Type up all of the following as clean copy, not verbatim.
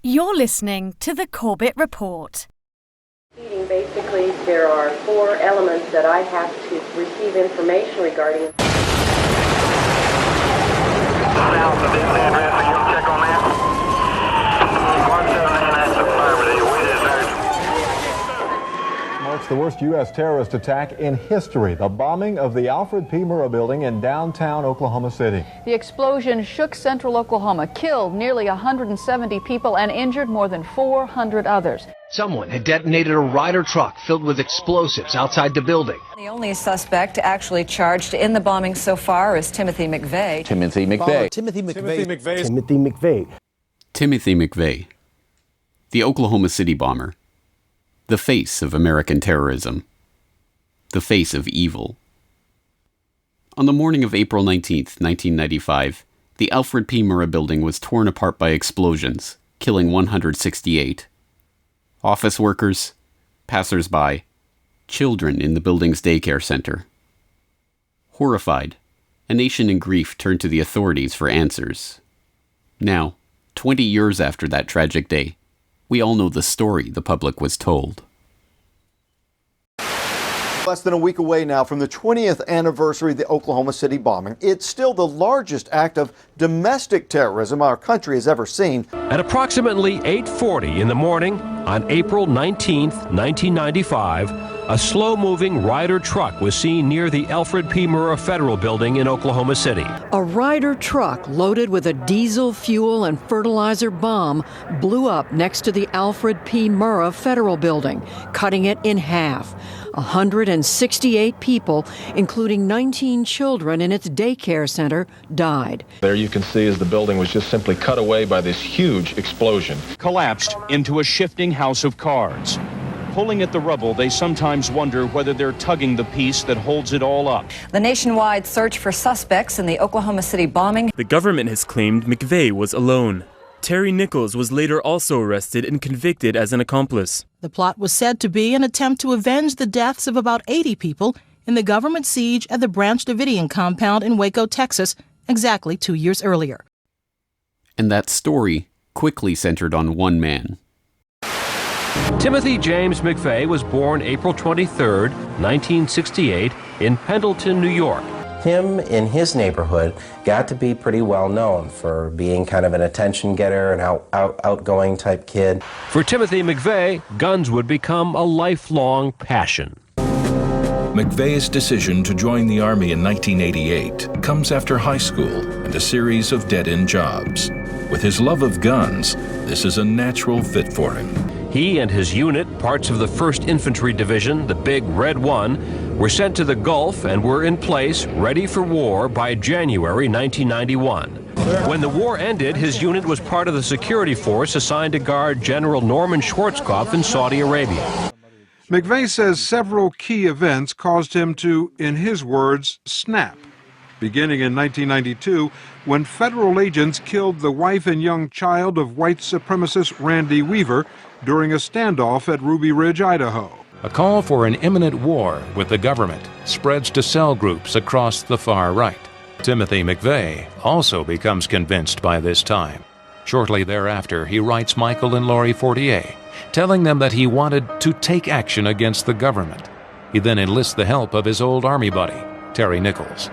You're listening to the Corbett Report. Basically, there are 4 elements that I have to receive information regarding. South of this address, you'll check on that. 179, that's affirmative. We deserve. Marks the worst U.S. terrorist attack in history, the bombing of the Alfred P. Murrah building in downtown Oklahoma City. The explosion shook central Oklahoma, killed nearly 170 people and injured more than 400 others. Someone had detonated a Ryder truck filled with explosives outside the building. The only suspect actually charged in the bombing so far is Timothy McVeigh. Timothy McVeigh. Timothy McVeigh. Timothy McVeigh. Timothy McVeigh, the Oklahoma City bomber, the face of American terrorism, the face of evil. On the morning of April 19th, 1995, the Alfred P. Murrah building was torn apart by explosions, killing 168. Office workers, passers-by, children in the building's daycare center. Horrified, a nation in grief turned to the authorities for answers. Now, 20 years after that tragic day, we all know the story the public was told. Less than a week away now from the 20th anniversary of the Oklahoma City bombing. It's still the largest act of domestic terrorism our country has ever seen. At approximately 8:40 in the morning on April 19th, 1995, a slow-moving Ryder truck was seen near the Alfred P. Murrah Federal Building in Oklahoma City. A Ryder truck loaded with a diesel fuel and fertilizer bomb blew up next to the Alfred P. Murrah Federal Building, cutting it in half. 168 people, including 19 children in its daycare center, died. There you can see as the building was just simply cut away by this huge explosion. Collapsed into a shifting house of cards. Pulling at the rubble, they sometimes wonder whether they're tugging the piece that holds it all up. The nationwide search for suspects in the Oklahoma City bombing. The government has claimed McVeigh was alone. Terry Nichols was later also arrested and convicted as an accomplice. The plot was said to be an attempt to avenge the deaths of about 80 people in the government siege at the Branch Davidian compound in Waco, Texas, exactly 2 years earlier. And that story quickly centered on one man. Timothy James McVeigh was born April 23, 1968, in Pendleton, New York. Him in his neighborhood got to be pretty well known for being kind of an attention getter, an outgoing type kid. For Timothy McVeigh, guns would become a lifelong passion. McVeigh's decision to join the Army in 1988 comes after high school and a series of dead-end jobs. With his love of guns, this is a natural fit for him. He and his unit, parts of the 1st Infantry Division, the Big Red One, were sent to the Gulf and were in place, ready for war, by January 1991. When the war ended, his unit was part of the security force assigned to guard General Norman Schwarzkopf in Saudi Arabia. McVeigh says several key events caused him to, in his words, snap. Beginning in 1992, when federal agents killed the wife and young child of white supremacist Randy Weaver during a standoff at Ruby Ridge, Idaho. A call for an imminent war with the government spreads to cell groups across the far right. Timothy McVeigh also becomes convinced by this time. Shortly thereafter, he writes Michael and Lori Fortier, telling them that he wanted to take action against the government. He then enlists the help of his old Army buddy, Terry Nichols.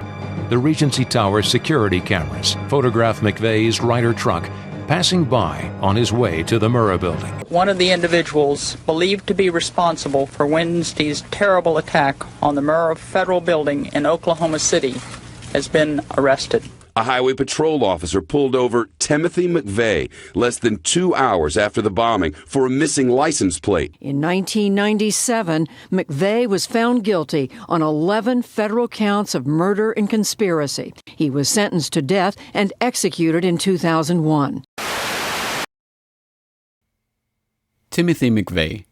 The Regency Tower security cameras photograph McVeigh's Ryder truck passing by on his way to the Murrah building. One of the individuals believed to be responsible for Wednesday's terrible attack on the Murrah Federal Building in Oklahoma City has been arrested. A highway patrol officer pulled over Timothy McVeigh less than 2 hours after the bombing for a missing license plate. In 1997, McVeigh was found guilty on 11 federal counts of murder and conspiracy. He was sentenced to death and executed in 2001. Timothy McVeigh.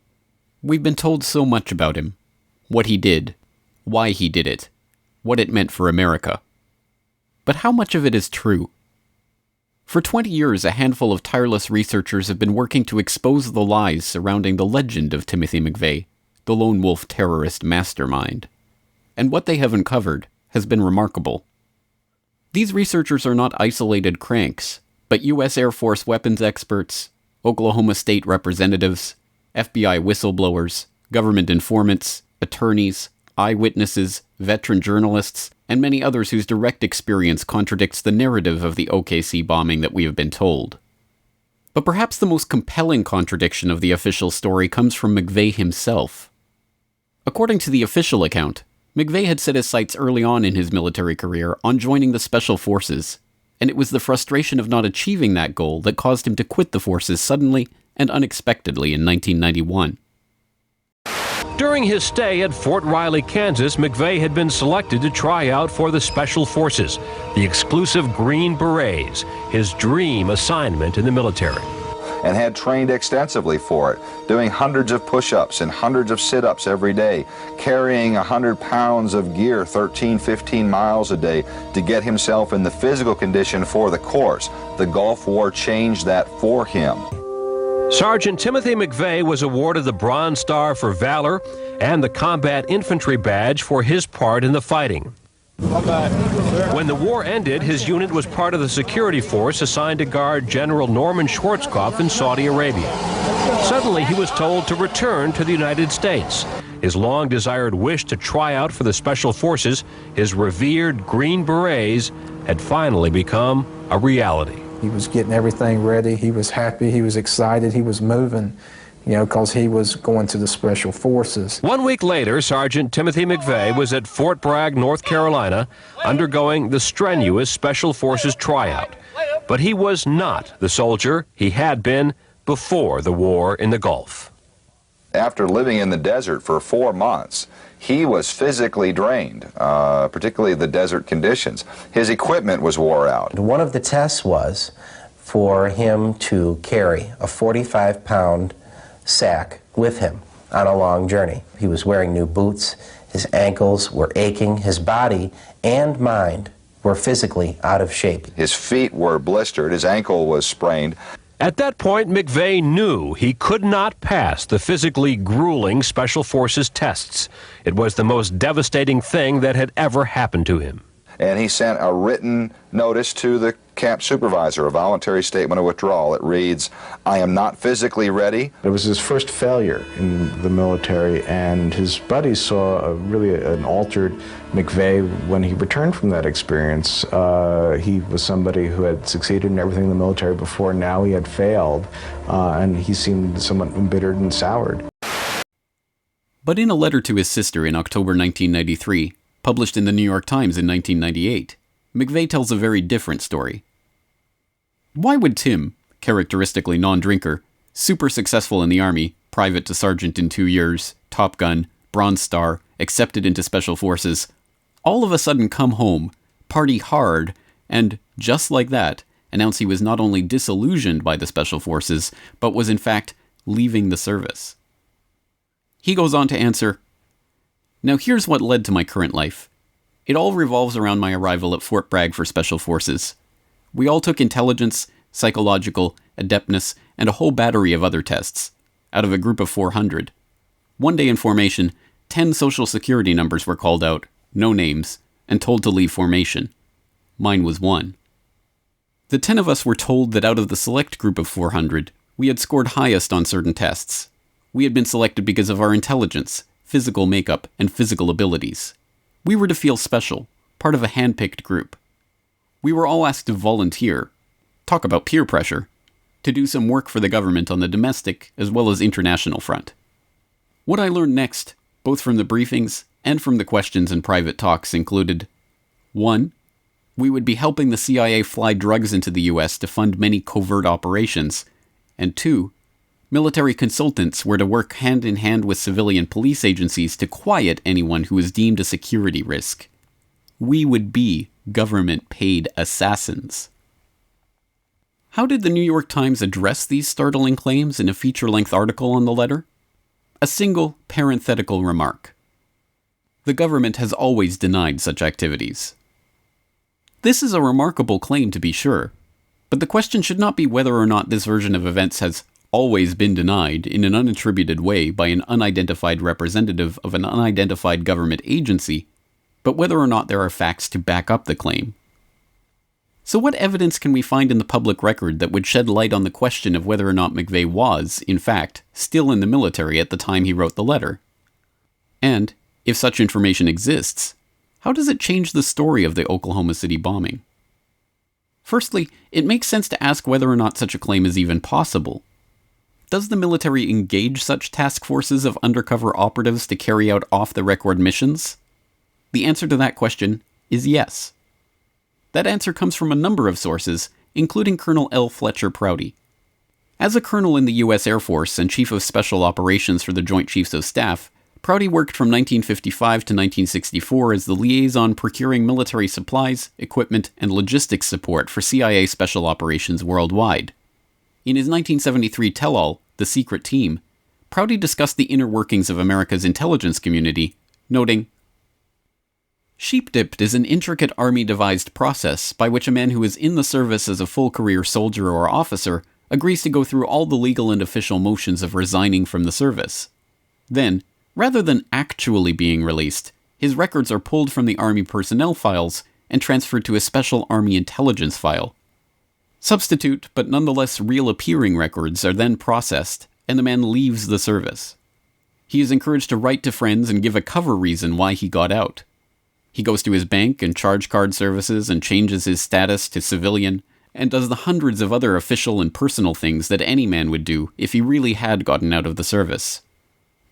We've been told so much about him. What he did, why he did it, what it meant for America. But how much of it is true? For 20 years, a handful of tireless researchers have been working to expose the lies surrounding the legend of Timothy McVeigh, the lone wolf terrorist mastermind. And what they have uncovered has been remarkable. These researchers are not isolated cranks, but U.S. Air Force weapons experts, Oklahoma State representatives, FBI whistleblowers, government informants, attorneys, eyewitnesses, veteran journalists, and many others whose direct experience contradicts the narrative of the OKC bombing that we have been told. But perhaps the most compelling contradiction of the official story comes from McVeigh himself. According to the official account, McVeigh had set his sights early on in his military career on joining the Special Forces, and it was the frustration of not achieving that goal that caused him to quit the forces suddenly and unexpectedly in 1991. During his stay at Fort Riley, Kansas, McVeigh had been selected to try out for the Special Forces, the exclusive Green Berets, his dream assignment in the military. And had trained extensively for it, doing hundreds of push-ups and hundreds of sit-ups every day, carrying 100 pounds of gear 13, 15 miles a day to get himself in the physical condition for the course. The Gulf War changed that for him. Sergeant Timothy McVeigh was awarded the Bronze Star for Valor and the Combat Infantry Badge for his part in the fighting. When the war ended, his unit was part of the security force assigned to guard General Norman Schwarzkopf in Saudi Arabia. Suddenly, he was told to return to the United States. His long-desired wish to try out for the Special Forces, his revered Green Berets, had finally become a reality. He was getting everything ready. He was happy. He was excited. He was moving, because he was going to the Special Forces. 1 week later, Sergeant Timothy McVeigh was at Fort Bragg, North Carolina, undergoing the strenuous Special Forces tryout. But he was not the soldier he had been before the war in the Gulf. After living in the desert for 4 months, he was physically drained, particularly the desert conditions. His equipment was wore out. One of the tests was for him to carry a 45-pound sack with him on a long journey. He was wearing new boots, his ankles were aching, his body and mind were physically out of shape. His feet were blistered, his ankle was sprained. At that point, McVeigh knew he could not pass the physically grueling Special Forces tests. It was the most devastating thing that had ever happened to him. And he sent a written notice to the camp supervisor, a voluntary statement of withdrawal. It reads, "I am not physically ready." It was his first failure in the military, and his buddies saw really an altered McVeigh when he returned from that experience. He was somebody who had succeeded in everything in the military before. Now he had failed, and he seemed somewhat embittered and soured. But in a letter to his sister in October 1993, published in the New York Times in 1998, McVeigh tells a very different story. Why would Tim, characteristically non-drinker, super successful in the Army, private to sergeant in 2 years, Top Gun, Bronze Star, accepted into Special Forces, all of a sudden come home, party hard, and, just like that, announce he was not only disillusioned by the Special Forces, but was in fact leaving the service? He goes on to answer, "Now here's what led to my current life. It all revolves around my arrival at Fort Bragg for Special Forces. We all took intelligence, psychological, adeptness, and a whole battery of other tests, out of a group of 400. One day in formation, 10 social security numbers were called out, no names, and told to leave formation. Mine was one. The 10 of us were told that out of the select group of 400, we had scored highest on certain tests. We had been selected because of our intelligence, physical makeup, and physical abilities. We were to feel special, part of a hand-picked group. We were all asked to volunteer, talk about peer pressure, to do some work for the government on the domestic as well as international front. What I learned next, both from the briefings and from the questions and private talks, included 1. We would be helping the CIA fly drugs into the US to fund many covert operations, and 2. Military consultants were to work hand in hand with civilian police agencies to quiet anyone who was deemed a security risk. We would be government-paid assassins." How did the New York Times address these startling claims in a feature-length article on the letter? A single parenthetical remark. The government has always denied such activities. This is a remarkable claim, to be sure, but the question should not be whether or not this version of events has always been denied in an unattributed way by an unidentified representative of an unidentified government agency, but whether or not there are facts to back up the claim. So what evidence can we find in the public record that would shed light on the question of whether or not McVeigh was, in fact, still in the military at the time he wrote the letter? And, if such information exists, how does it change the story of the Oklahoma City bombing? Firstly, it makes sense to ask whether or not such a claim is even possible. Does the military engage such task forces of undercover operatives to carry out off-the-record missions? The answer to that question is yes. That answer comes from a number of sources, including Colonel L. Fletcher Prouty. As a colonel in the U.S. Air Force and Chief of Special Operations for the Joint Chiefs of Staff, Prouty worked from 1955 to 1964 as the liaison procuring military supplies, equipment, and logistics support for CIA Special Operations worldwide. In his 1973 tell-all, The Secret Team, Prouty discussed the inner workings of America's intelligence community, noting, "Sheep-dipped is an intricate Army-devised process by which a man who is in the service as a full-career soldier or officer agrees to go through all the legal and official motions of resigning from the service. Then, rather than actually being released, his records are pulled from the Army personnel files and transferred to a special Army intelligence file. Substitute, but nonetheless real-appearing records are then processed, and the man leaves the service. He is encouraged to write to friends and give a cover reason why he got out. He goes to his bank and charge card services and changes his status to civilian, and does the hundreds of other official and personal things that any man would do if he really had gotten out of the service.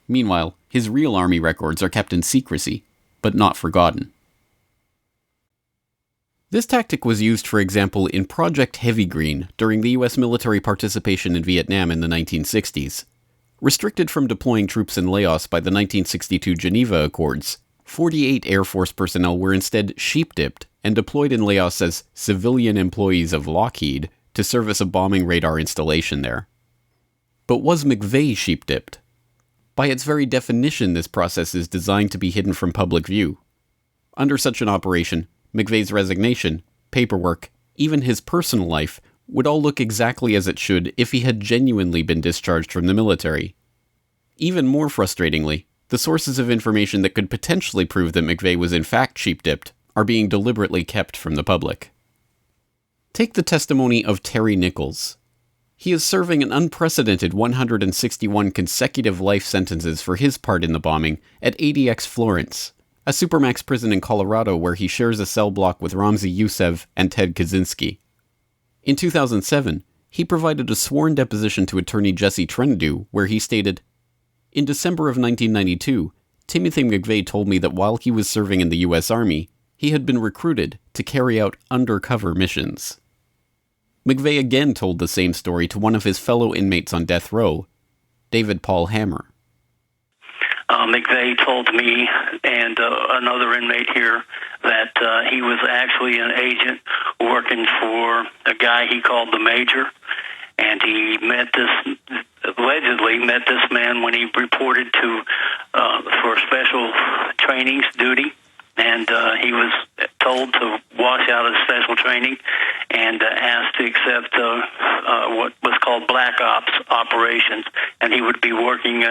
Meanwhile, his real Army records are kept in secrecy, but not forgotten." This tactic was used, for example, in Project Heavy Green during the U.S. military participation in Vietnam in the 1960s. Restricted from deploying troops in Laos by the 1962 Geneva Accords, 48 Air Force personnel were instead sheep-dipped and deployed in Laos as civilian employees of Lockheed to service a bombing radar installation there. But was McVeigh sheep-dipped? By its very definition, this process is designed to be hidden from public view. Under such an operation, McVeigh's resignation, paperwork, even his personal life, would all look exactly as it should if he had genuinely been discharged from the military. Even more frustratingly, the sources of information that could potentially prove that McVeigh was in fact sheep-dipped are being deliberately kept from the public. Take the testimony of Terry Nichols. He is serving an unprecedented 161 consecutive life sentences for his part in the bombing at ADX Florence, a supermax prison in Colorado where he shares a cell block with Ramzi Youssev and Ted Kaczynski. In 2007, he provided a sworn deposition to attorney Jesse Trentadue where he stated, "In December of 1992, Timothy McVeigh told me that while he was serving in the U.S. Army, he had been recruited to carry out undercover missions." McVeigh again told the same story to one of his fellow inmates on death row, David Paul Hammer. McVeigh told me and another inmate here that he was actually an agent working for a guy he called the Major, and he allegedly met this man when he reported to for special trainings duty, and he was told to wash out his special training and asked to accept what was called black ops operations, and he would be working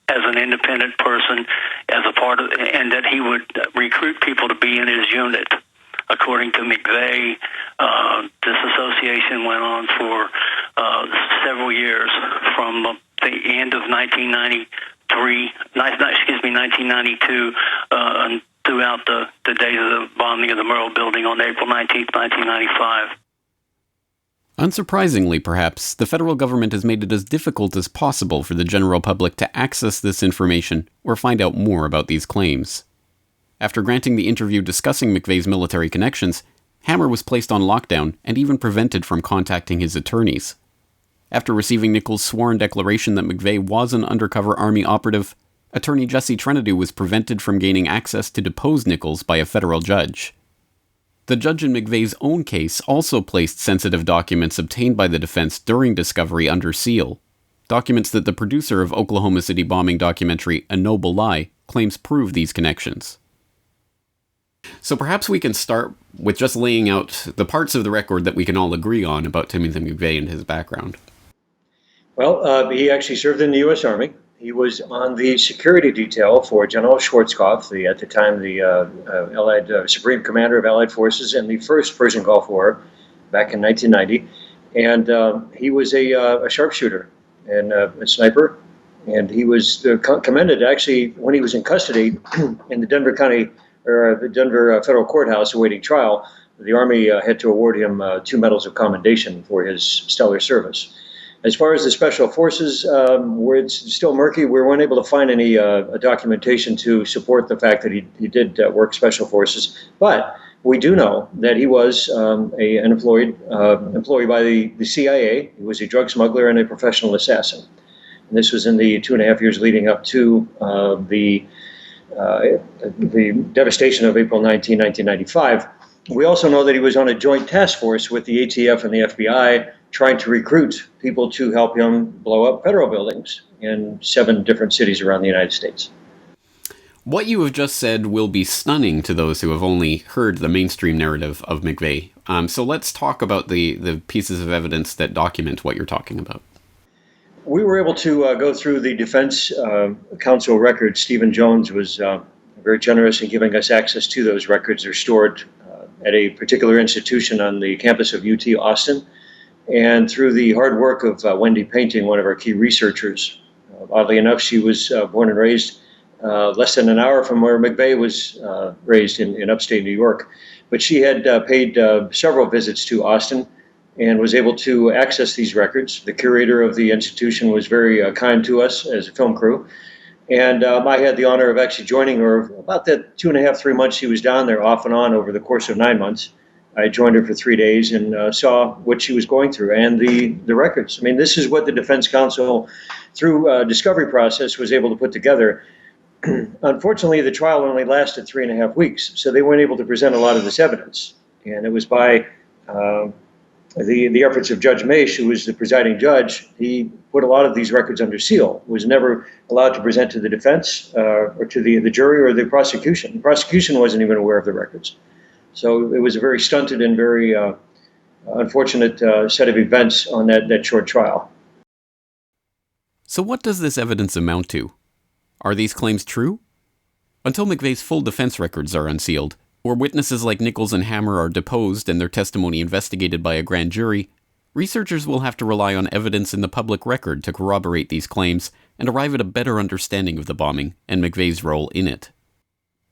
as an independent person as a part of, and that he would recruit people to be in his unit. According to McVeigh, this association went on for several years, from the end of 1992, throughout the days of the bombing of the Murrah Building on April 19, 1995. Unsurprisingly, perhaps, the federal government has made it as difficult as possible for the general public to access this information or find out more about these claims. After granting the interview discussing McVeigh's military connections, Hammer was placed on lockdown and even prevented from contacting his attorneys. After receiving Nichols' sworn declaration that McVeigh was an undercover Army operative, attorney Jesse Trentadue was prevented from gaining access to depose Nichols by a federal judge. The judge in McVeigh's own case also placed sensitive documents obtained by the defense during discovery under seal, documents that the producer of Oklahoma City bombing documentary A Noble Lie claims prove these connections. So perhaps we can start with just laying out the parts of the record that we can all agree on about Timothy McVeigh and his background. Well, he actually served in the U.S. Army. He was on the security detail for General Schwarzkopf, at the time the Allied Supreme Commander of Allied Forces in the first Persian Gulf War back in 1990. And he was a sharpshooter and a sniper. And he was commended, actually, when he was in custody in the Denver Federal Courthouse awaiting trial. The Army had to award him 2 medals of commendation for his stellar service. As far as the Special Forces, where it's still murky, we weren't able to find any documentation to support the fact that he did work Special Forces. But we do know that he was an employee by the CIA. He was a drug smuggler and a professional assassin. And this was in the 2.5 years leading up to the devastation of April 19, 1995. We also know that he was on a joint task force with the ATF and the FBI trying to recruit people to help him blow up federal buildings in 7 different cities around the United States. What you have just said will be stunning to those who have only heard the mainstream narrative of McVeigh. So let's talk about the pieces of evidence that document what you're talking about. We were able to go through the Defense Council records. Stephen Jones was very generous in giving us access to those records. They're stored at a particular institution on the campus of UT Austin. And through the hard work of Wendy Painting, one of our key researchers, oddly enough, she was born and raised less than an hour from where McVeigh was raised in upstate New York. But she had paid several visits to Austin and was able to access these records. The curator of the institution was very kind to us as a film crew. And I had the honor of actually joining her about the 2.5, 3 months she was down there, off and on over the course of 9 months. I joined her for 3 days and saw what she was going through and the records. I mean, this is what the Defense Council, through a discovery process, was able to put together. Unfortunately, the trial only lasted 3.5 weeks, so they weren't able to present a lot of this evidence. And it was by the efforts of Judge Maish, who was the presiding judge. He put a lot of these records under seal, was never allowed to present to the defense or to the jury or the prosecution. The prosecution wasn't even aware of the records. So it was a very stunted and very unfortunate set of events on that short trial. So what does this evidence amount to? Are these claims true? Until McVeigh's full defense records are unsealed, or witnesses like Nichols and Hammer are deposed and their testimony investigated by a grand jury, researchers will have to rely on evidence in the public record to corroborate these claims and arrive at a better understanding of the bombing and McVeigh's role in it.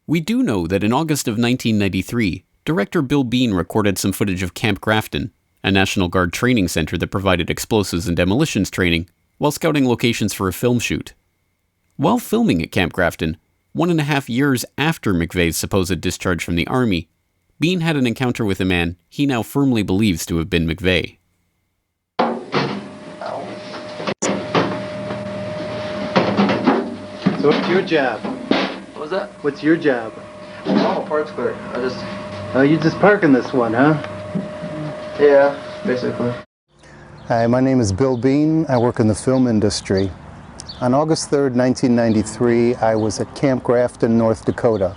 We do know that in August of 1993, director Bill Bean recorded some footage of Camp Grafton, a National Guard training center that provided explosives and demolitions training, while scouting locations for a film shoot. While filming at Camp Grafton, 1.5 years after McVeigh's supposed discharge from the Army, Bean had an encounter with a man he now firmly believes to have been McVeigh. So what's your job? What was that? What's your job? I'm a parts clerk. Oh, you just parking this one, huh? Yeah, basically. Hi, my name is Bill Bean. I work in the film industry. On August 3rd, 1993, I was at Camp Grafton, North Dakota.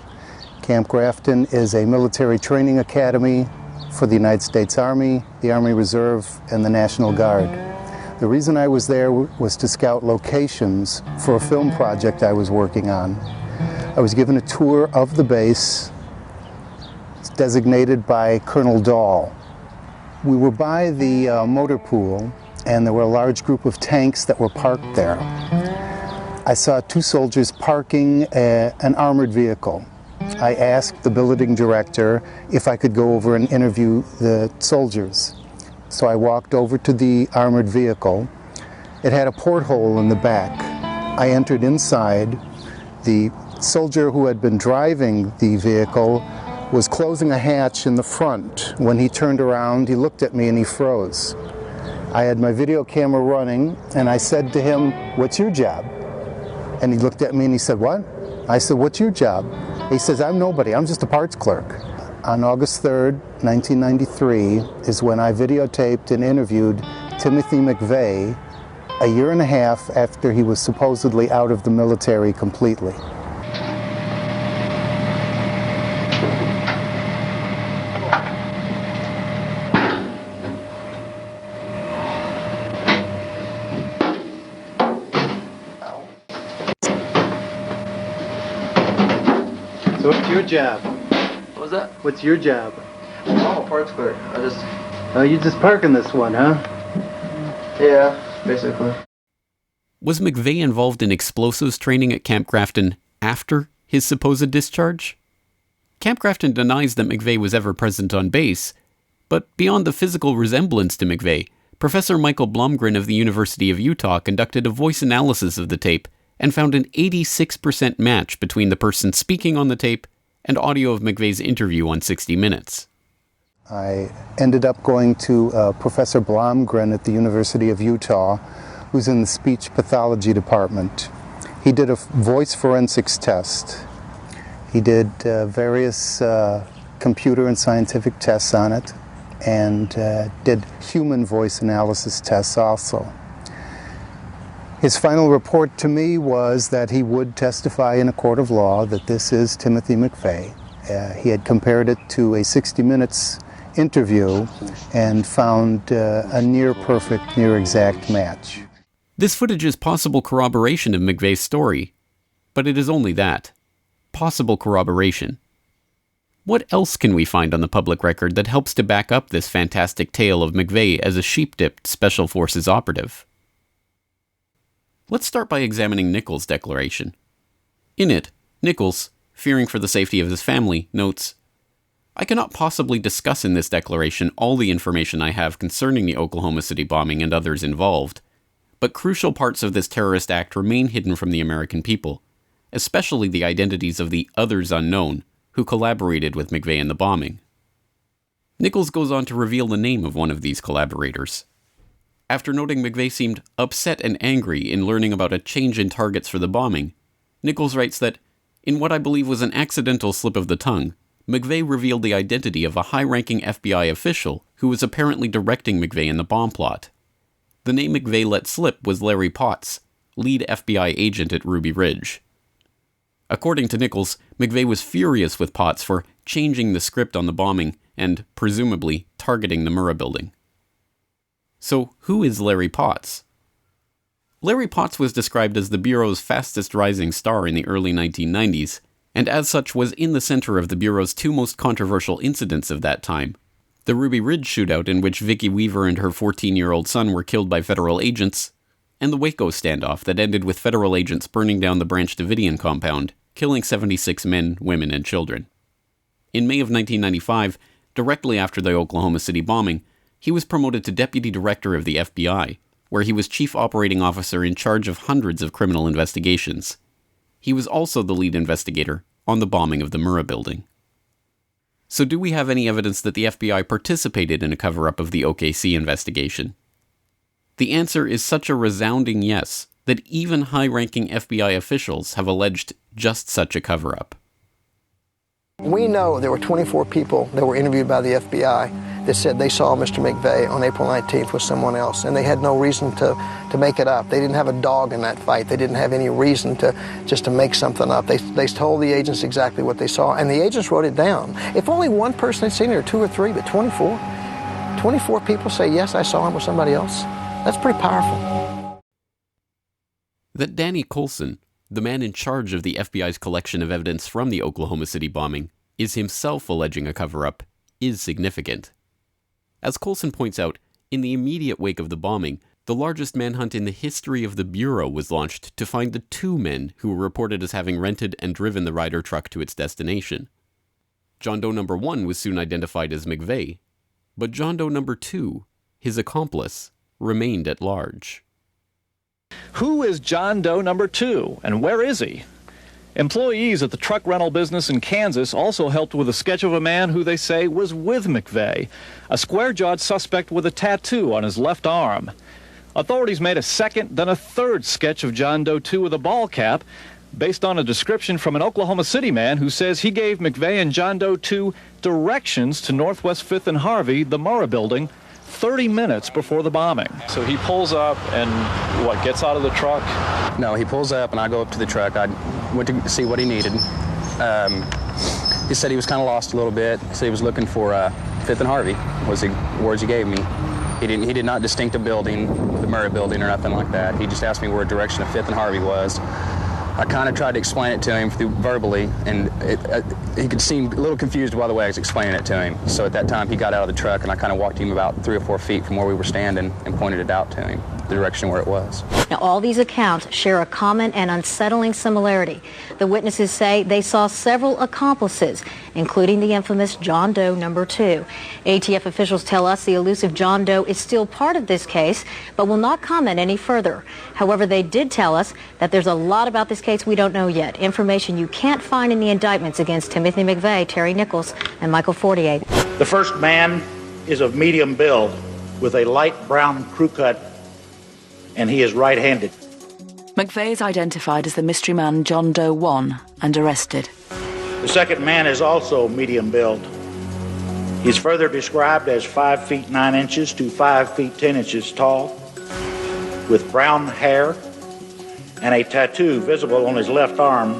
Camp Grafton is a military training academy for the United States Army, the Army Reserve, and the National Guard. The reason I was there was to scout locations for a film project I was working on. I was given a tour of the base. It's designated by Colonel Dahl. We were by the motor pool, and there were a large group of tanks that were parked there. I saw 2 soldiers parking an armored vehicle. I asked the billeting director if I could go over and interview the soldiers. So I walked over to the armored vehicle. It had a porthole in the back. I entered inside. The soldier who had been driving the vehicle was closing a hatch in the front. When he turned around, he looked at me and he froze. I had my video camera running, and I said to him, "What's your job?" And he looked at me and he said, "What?" I said, "What's your job?" He says, "I'm nobody, I'm just a parts clerk." On August 3rd, 1993 is when I videotaped and interviewed Timothy McVeigh a 1.5 years after he was supposedly out of the military completely. So what's your job? What was that? What's your job? I'm a parts clerk. Oh, you just parking this one, huh? Yeah, basically. Was McVeigh involved in explosives training at Camp Grafton after his supposed discharge? Camp Grafton denies that McVeigh was ever present on base, but beyond the physical resemblance to McVeigh, Professor Michael Blomgren of the University of Utah conducted a voice analysis of the tape and found an 86% match between the person speaking on the tape and audio of McVeigh's interview on 60 Minutes. I ended up going to Professor Blomgren at the University of Utah, who's in the speech pathology department. He did a voice forensics test. He did various computer and scientific tests on it, and did human voice analysis tests also. His final report to me was that he would testify in a court of law that this is Timothy McVeigh. He had compared it to a 60 Minutes interview and found a near-perfect, near-exact match. This footage is possible corroboration of McVeigh's story, but it is only that. Possible corroboration. What else can we find on the public record that helps to back up this fantastic tale of McVeigh as a sheep-dipped Special Forces operative? Let's start by examining Nichols' declaration. In it, Nichols, fearing for the safety of his family, notes, "I cannot possibly discuss in this declaration all the information I have concerning the Oklahoma City bombing and others involved, but crucial parts of this terrorist act remain hidden from the American people, especially the identities of the others unknown who collaborated with McVeigh in the bombing." Nichols goes on to reveal the name of one of these collaborators. After noting McVeigh seemed upset and angry in learning about a change in targets for the bombing, Nichols writes that, in what I believe was an accidental slip of the tongue, McVeigh revealed the identity of a high-ranking FBI official who was apparently directing McVeigh in the bomb plot. The name McVeigh let slip was Larry Potts, lead FBI agent at Ruby Ridge. According to Nichols, McVeigh was furious with Potts for changing the script on the bombing and, presumably, targeting the Murrah building. So, who is Larry Potts? Larry Potts was described as the Bureau's fastest rising star in the early 1990s, and as such was in the center of the Bureau's two most controversial incidents of that time: the Ruby Ridge shootout in which Vicki Weaver and her 14-year-old son were killed by federal agents, and the Waco standoff that ended with federal agents burning down the Branch Davidian compound, killing 76 men, women, and children. In May of 1995, directly after the Oklahoma City bombing, he was promoted to Deputy Director of the FBI, where he was Chief Operating Officer in charge of hundreds of criminal investigations. He was also the lead investigator on the bombing of the Murrah building. So do we have any evidence that the FBI participated in a cover-up of the OKC investigation? The answer is such a resounding yes that even high-ranking FBI officials have alleged just such a cover-up. We know there were 24 people that were interviewed by the FBI that said they saw Mr. McVeigh on April 19th with someone else, and they had no reason to make it up. They didn't have a dog in that fight. They didn't have any reason to make something up. They told the agents exactly what they saw, and the agents wrote it down. If only one person had seen it, or two or three, but 24 people say, yes, I saw him with somebody else. That's pretty powerful. That Danny Coulson, the man in charge of the FBI's collection of evidence from the Oklahoma City bombing, is himself alleging a cover-up, is significant. As Coulson points out, in the immediate wake of the bombing, the largest manhunt in the history of the Bureau was launched to find the two men who were reported as having rented and driven the Ryder truck to its destination. John Doe number 1 was soon identified as McVeigh, but John Doe number 2, his accomplice, remained at large. Who is John Doe number 2, and where is he? Employees at the truck rental business in Kansas also helped with a sketch of a man who they say was with McVeigh, a square-jawed suspect with a tattoo on his left arm. Authorities made a second, then a third sketch of John Doe 2 with a ball cap, based on a description from an Oklahoma City man who says he gave McVeigh and John Doe 2 directions to Northwest 5th and Harvey, the Murrah building, 30 minutes before the bombing. So he pulls up and, gets out of the truck? No, he pulls up and I go up to the truck. I went to see what he needed. He said he was kind of lost a little bit. He said he was looking for 5th and Harvey, was the words he gave me. He did not distinct a building, the Murrah building or nothing like that. He just asked me where direction of 5th and Harvey was. I kind of tried to explain it to him verbally, and he could seem a little confused by the way I was explaining it to him. So at that time, he got out of the truck, and I kind of walked him about 3 or 4 feet from where we were standing and pointed it out to him, the direction where it was. Now, all these accounts share a common and unsettling similarity. The witnesses say they saw several accomplices, including the infamous John Doe number 2. ATF officials tell us the elusive John Doe is still part of this case, but will not comment any further. However, they did tell us that there's a lot about this case we don't know yet, information you can't find in the indictments against Timothy McVeigh, Terry Nichols, and Michael Fortier. The first man is of medium build with a light brown crew cut, and he is right-handed. McVeigh is identified as the mystery man John Doe 1 and arrested. The second man is also medium build. He's further described as 5 feet 9 inches to 5 feet 10 inches tall, with brown hair and a tattoo visible on his left arm.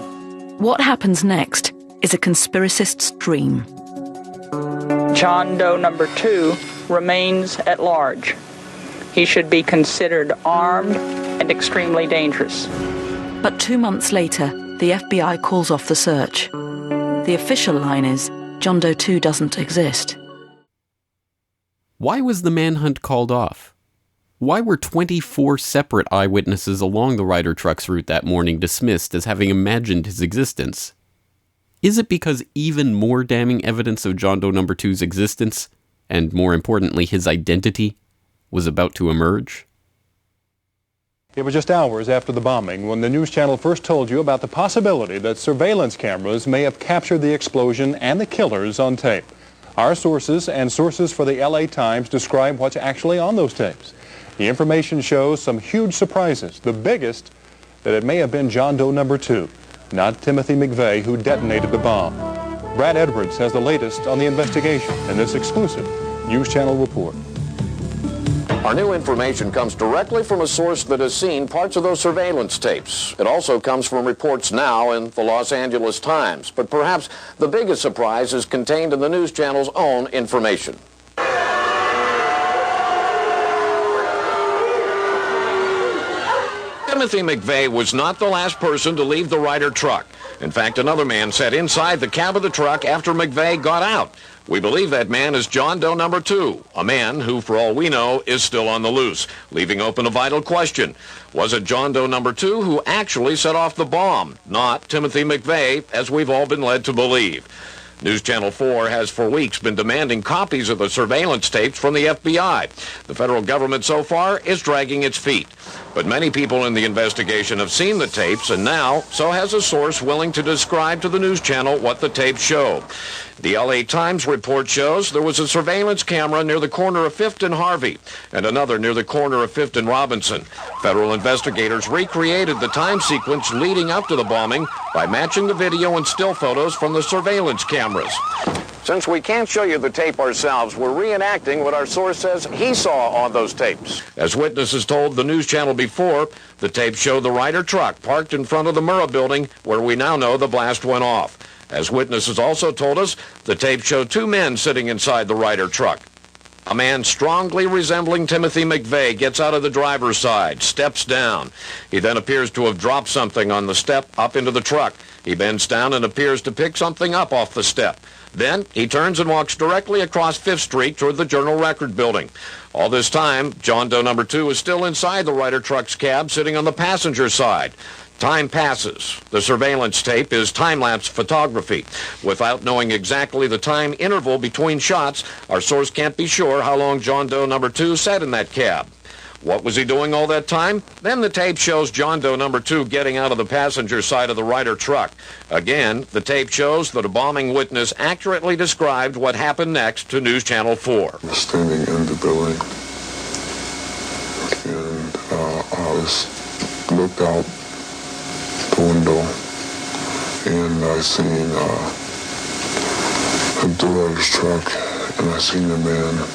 What happens next is a conspiracist's dream. John Doe number 2 remains at large. He should be considered armed and extremely dangerous. But 2 months later, the FBI calls off the search. The official line is, John Doe 2 doesn't exist. Why was the manhunt called off? Why were 24 separate eyewitnesses along the Ryder truck's route that morning dismissed as having imagined his existence? Is it because even more damning evidence of John Doe number 2's existence, and more importantly his identity, was about to emerge? It was just hours after the bombing when the news channel first told you about the possibility that surveillance cameras may have captured the explosion and the killers on tape. Our sources and sources for the LA Times describe what's actually on those tapes. The information shows some huge surprises, the biggest that it may have been John Doe number 2, not Timothy McVeigh, who detonated the bomb. Brad Edwards has the latest on the investigation in this exclusive News Channel report. Our new information comes directly from a source that has seen parts of those surveillance tapes. It also comes from reports now in the Los Angeles Times. But perhaps the biggest surprise is contained in the News Channel's own information. Timothy McVeigh was not the last person to leave the Ryder truck. In fact, another man sat inside the cab of the truck after McVeigh got out. We believe that man is John Doe number 2, a man who, for all we know, is still on the loose, leaving open a vital question. Was it John Doe number 2 who actually set off the bomb, not Timothy McVeigh, as we've all been led to believe? News Channel 4 has for weeks been demanding copies of the surveillance tapes from the FBI. The federal government so far is dragging its feet. But many people in the investigation have seen the tapes, and now so has a source willing to describe to the News Channel what the tapes show. The LA Times report shows there was a surveillance camera near the corner of 5th and Harvey and another near the corner of 5th and Robinson. Federal investigators recreated the time sequence leading up to the bombing by matching the video and still photos from the surveillance cameras. Since we can't show you the tape ourselves, we're reenacting what our source says he saw on those tapes. As witnesses told the News Channel before, the tapes show the Ryder truck parked in front of the Murrah building where we now know the blast went off. As witnesses also told us, the tape showed 2 men sitting inside the Ryder truck. A man strongly resembling Timothy McVeigh gets out of the driver's side, steps down. He then appears to have dropped something on the step up into the truck. He bends down and appears to pick something up off the step. Then he turns and walks directly across 5th Street toward the Journal Record building. All this time, John Doe number 2 is still inside the Ryder truck's cab, sitting on the passenger side. Time passes. The surveillance tape is time-lapse photography. Without knowing exactly the time interval between shots, our source can't be sure how long John Doe number 2 sat in that cab. What was he doing all that time? Then the tape shows John Doe number 2 getting out of the passenger side of the Ryder truck. Again, the tape shows that a bombing witness accurately described what happened next to News Channel 4. I was standing in the building, and I looked out the window, and I seen the Ryder's truck, and I seen the man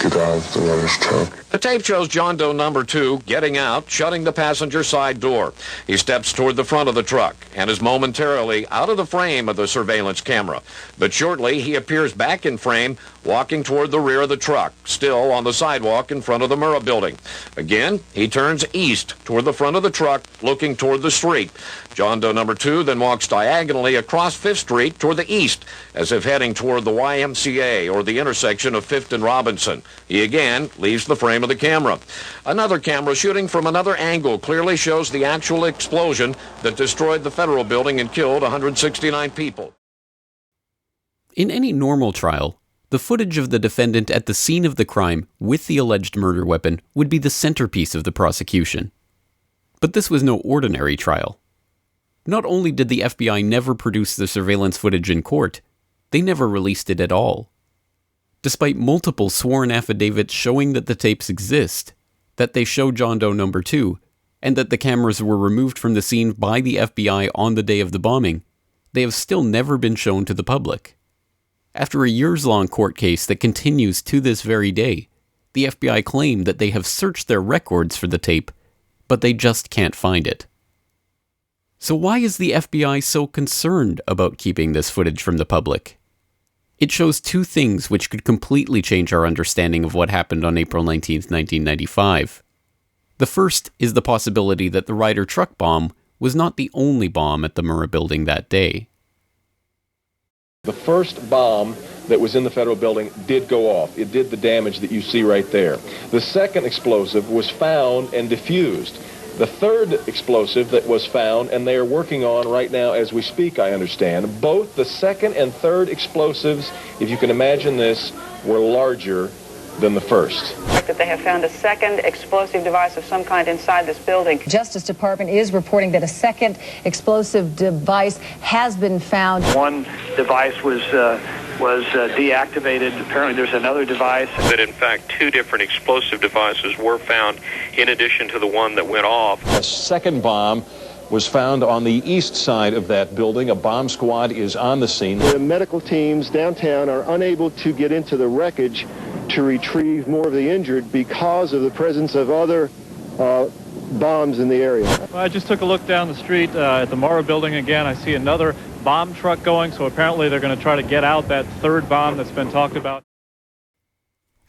get out of the Ryder's truck. The tape shows John Doe number 2 getting out, shutting the passenger side door. He steps toward the front of the truck and is momentarily out of the frame of the surveillance camera. But shortly, he appears back in frame, walking toward the rear of the truck, still on the sidewalk in front of the Murrah building. Again, he turns east toward the front of the truck, looking toward the street. John Doe number 2 then walks diagonally across 5th Street toward the east, as if heading toward the YMCA or the intersection of 5th and Robinson. He again leaves the frame of the camera. Another camera shooting from another angle clearly shows the actual explosion that destroyed the federal building and killed 169 people. In any normal trial, the footage of the defendant at the scene of the crime with the alleged murder weapon would be the centerpiece of the prosecution. But this was no ordinary trial. Not only did the FBI never produce the surveillance footage in court, they never released it at all. Despite multiple sworn affidavits showing that the tapes exist, that they show John Doe number 2, and that the cameras were removed from the scene by the FBI on the day of the bombing, they have still never been shown to the public. After a years-long court case that continues to this very day, the FBI claim that they have searched their records for the tape, but they just can't find it. So why is the FBI so concerned about keeping this footage from the public? It shows two things which could completely change our understanding of what happened on April 19, 1995. The first is the possibility that the Ryder truck bomb was not the only bomb at the Murrah building that day. The first bomb that was in the federal building did go off. It did the damage that you see right there. The second explosive was found and diffused. The third explosive that was found, and they are working on right now as we speak, I understand, both the second and third explosives, if you can imagine this, were larger than the first. That they have found a second explosive device of some kind inside this building. Justice Department is reporting that a second explosive device has been found. One device was deactivated. Apparently there's another device. That in fact 2 different explosive devices were found in addition to the one that went off. A second bomb was found on the east side of that building. A bomb squad is on the scene. The medical teams downtown are unable to get into the wreckage to retrieve more of the injured because of the presence of other bombs in the area. Well, I just took a look down the street at the Murrah building again. I see another bomb truck going, so apparently they're going to try to get out that third bomb that's been talked about.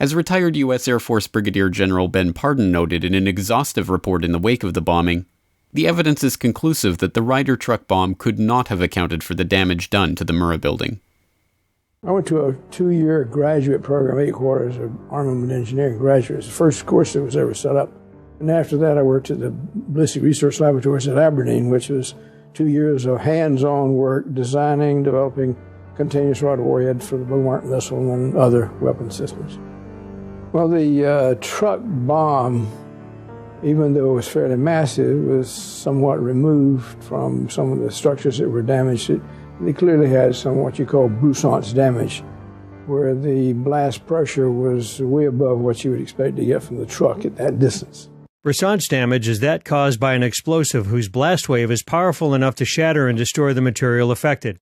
As retired U.S. Air Force Brigadier General Ben Pardon noted in an exhaustive report in the wake of the bombing, the evidence is conclusive that the Ryder truck bomb could not have accounted for the damage done to the Murrah building. I went to a 2-year graduate program, 8 quarters of armament engineering graduates, the first course that was ever set up. And after that, I worked at the Ballistic Research Laboratories at Aberdeen, which was 2 years of hands-on work designing, developing continuous rod warheads for the Bomark missile and other weapon systems. Well, the truck bomb, even though it was fairly massive, was somewhat removed from some of the structures that were damaged. They clearly had some what you call Broussard's damage, where the blast pressure was way above what you would expect to get from the truck at that distance. Broussard's damage is that caused by an explosive whose blast wave is powerful enough to shatter and destroy the material affected.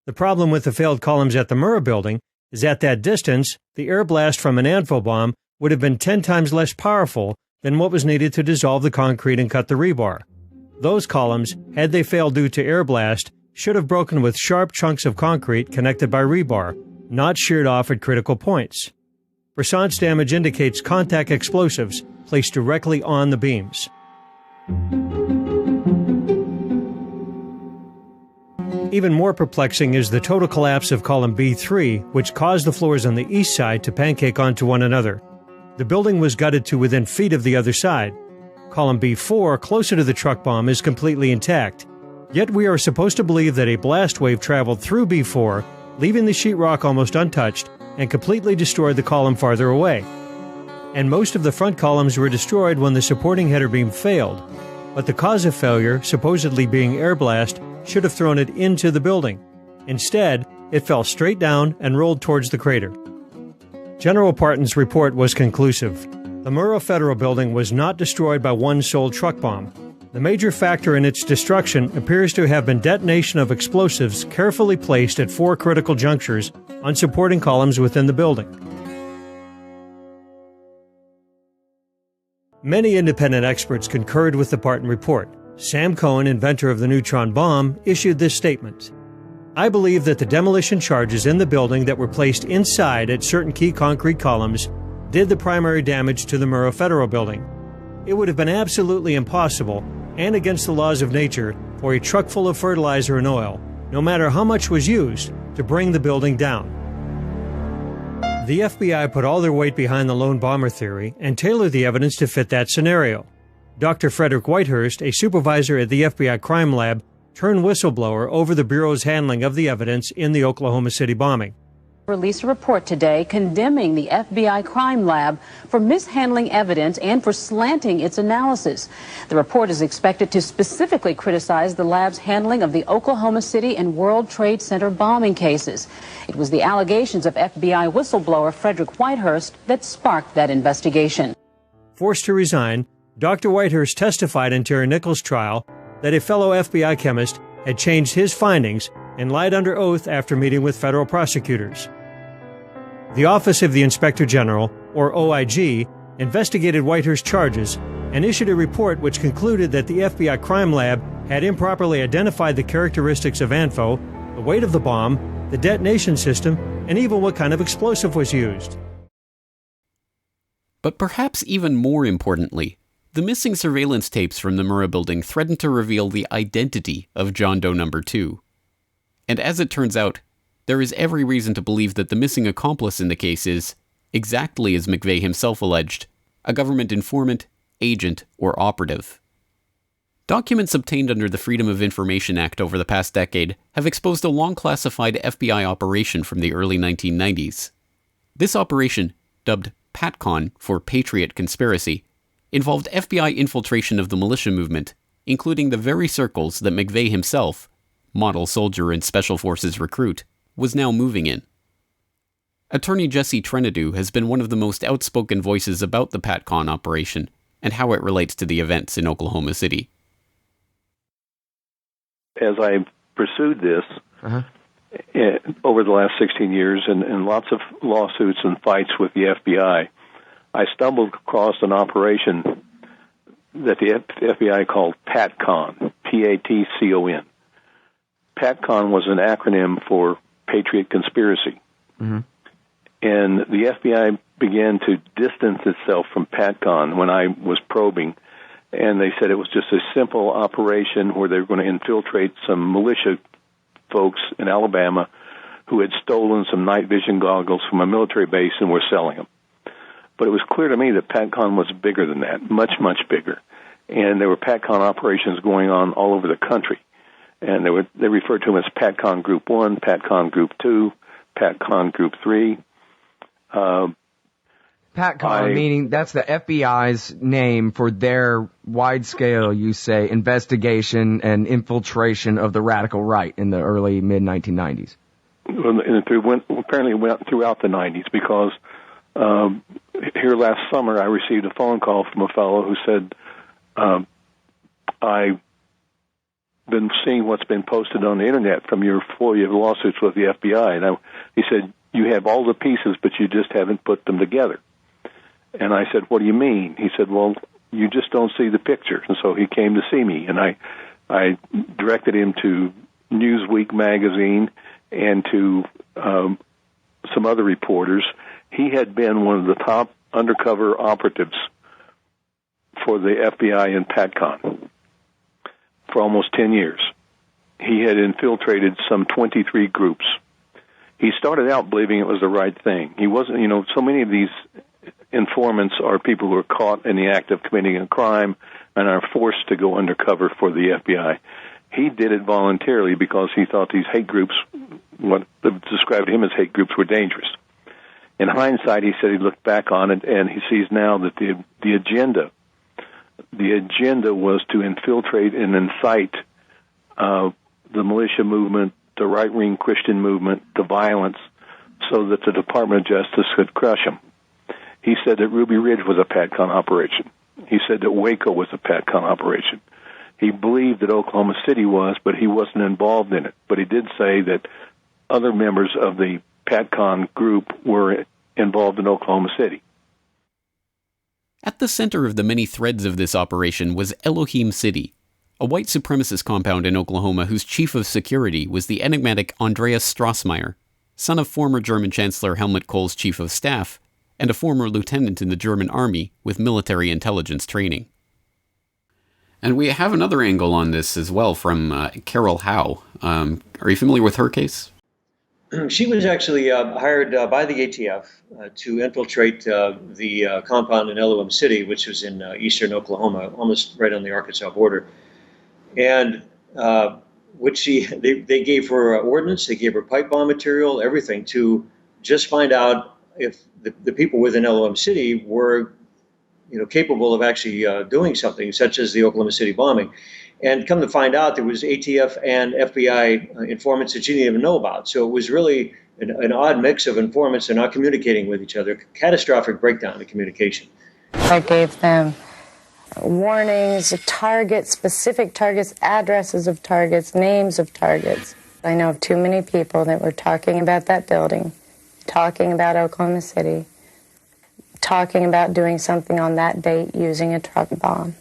The problem with the failed columns at the Murrah building is at that distance, the air blast from an anvil bomb would have been 10 times less powerful than what was needed to dissolve the concrete and cut the rebar. Those columns, had they failed due to air blast, should have broken with sharp chunks of concrete connected by rebar, not sheared off at critical points. Broussard's damage indicates contact explosives placed directly on the beams. Even more perplexing is the total collapse of column B3, which caused the floors on the east side to pancake onto one another. The building was gutted to within feet of the other side. Column B4, closer to the truck bomb, is completely intact. Yet we are supposed to believe that a blast wave traveled through B4, leaving the sheetrock almost untouched, and completely destroyed the column farther away. And most of the front columns were destroyed when the supporting header beam failed, but the cause of failure, supposedly being air blast, should have thrown it into the building. Instead, it fell straight down and rolled towards the crater. General Parton's report was conclusive. The Murrah Federal Building was not destroyed by one sole truck bomb. The major factor in its destruction appears to have been detonation of explosives carefully placed at 4 critical junctures on supporting columns within the building. Many independent experts concurred with the Parton report. Sam Cohen, inventor of the neutron bomb, issued this statement. I believe that the demolition charges in the building that were placed inside at certain key concrete columns did the primary damage to the Murrah Federal Building. It would have been absolutely impossible and against the laws of nature for a truck full of fertilizer and oil, no matter how much was used, to bring the building down. The FBI put all their weight behind the lone bomber theory and tailored the evidence to fit that scenario. Dr. Frederick Whitehurst, a supervisor at the FBI crime lab, turned whistleblower over the Bureau's handling of the evidence in the Oklahoma City bombing. Released a report today condemning the FBI crime lab for mishandling evidence and for slanting its analysis. The report is expected to specifically criticize the lab's handling of the Oklahoma City and World Trade Center bombing cases. It was the allegations of FBI whistleblower Frederick Whitehurst that sparked that investigation. Forced to resign, Dr. Whitehurst testified in Terry Nichols' trial that a fellow FBI chemist had changed his findings and lied under oath after meeting with federal prosecutors. The Office of the Inspector General, or OIG, investigated Whitehurst's charges and issued a report which concluded that the FBI crime lab had improperly identified the characteristics of ANFO, the weight of the bomb, the detonation system, and even what kind of explosive was used. But perhaps even more importantly, the missing surveillance tapes from the Murrah building threatened to reveal the identity of John Doe No. 2. And as it turns out, there is every reason to believe that the missing accomplice in the case is, exactly as McVeigh himself alleged, a government informant, agent, or operative. Documents obtained under the Freedom of Information Act over the past decade have exposed a long-classified FBI operation from the early 1990s. This operation, dubbed PATCON for Patriot Conspiracy, involved FBI infiltration of the militia movement, including the very circles that McVeigh himself, model soldier and Special Forces recruit, was now moving in. Attorney Jesse Trenadu has been one of the most outspoken voices about the PATCON operation and how it relates to the events in Oklahoma City. As I pursued this over the last 16 years and lots of lawsuits and fights with the FBI, I stumbled across an operation that the FBI called PATCON, P-A-T-C-O-N. PATCON was an acronym for Patriot Conspiracy. Mm-hmm. And the FBI began to distance itself from PATCON when I was probing, and they said it was just a simple operation where they were going to infiltrate some militia folks in Alabama who had stolen some night vision goggles from a military base and were selling them. But it was clear to me that PATCON was bigger than that, much, much bigger. And there were PATCON operations going on all over the country. And they referred to them as PATCON Group 1, PATCON Group 2, PATCON Group 3. PATCON, meaning that's the FBI's name for their wide-scale, you say, investigation and infiltration of the radical right in the early, mid-1990s. And it apparently went throughout the 90s because here last summer I received a phone call from a fellow who said, I've been seeing what's been posted on the Internet from your FOIA lawsuits with the FBI. And he said, you have all the pieces, but you just haven't put them together. And I said, what do you mean? He said, well, you just don't see the picture. And so he came to see me, and I directed him to Newsweek magazine and to some other reporters. He had been one of the top undercover operatives for the FBI in PATCON for almost 10 years. He had infiltrated some 23 groups. He started out believing it was the right thing. He wasn't, so many of these informants are people who are caught in the act of committing a crime and are forced to go undercover for the FBI. He did it voluntarily because he thought these hate groups, what described him as hate groups, were dangerous. In hindsight, he said he looked back on it and he sees now that the agenda was to infiltrate and incite the militia movement, the right-wing Christian movement, the violence, so that the Department of Justice could crush them. He said that Ruby Ridge was a PATCON operation. He said that Waco was a PATCON operation. He believed that Oklahoma City was, but he wasn't involved in it. But he did say that other members of the PATCON group were involved in Oklahoma City. At the center of the many threads of this operation was Elohim City, a white supremacist compound in Oklahoma whose chief of security was the enigmatic Andreas Strassmeyer, son of former German Chancellor Helmut Kohl's chief of staff and a former lieutenant in the German army with military intelligence training. And we have another angle on this as well from Carol Howe. Are you familiar with her case? She was actually hired by the ATF to infiltrate the compound in Elohim City, which was in eastern Oklahoma, almost right on the Arkansas border. And they gave her ordnance, they gave her pipe bomb material, everything to just find out if the people within Elohim City were, capable of actually doing something, such as the Oklahoma City bombing. And come to find out, there was ATF and FBI informants that she didn't even know about. So it was really an odd mix of informants. They're not communicating with each other. Catastrophic breakdown in communication. I gave them warnings, targets, specific targets, addresses of targets, names of targets. I know of too many people that were talking about that building, talking about Oklahoma City, talking about doing something on that date using a truck bomb.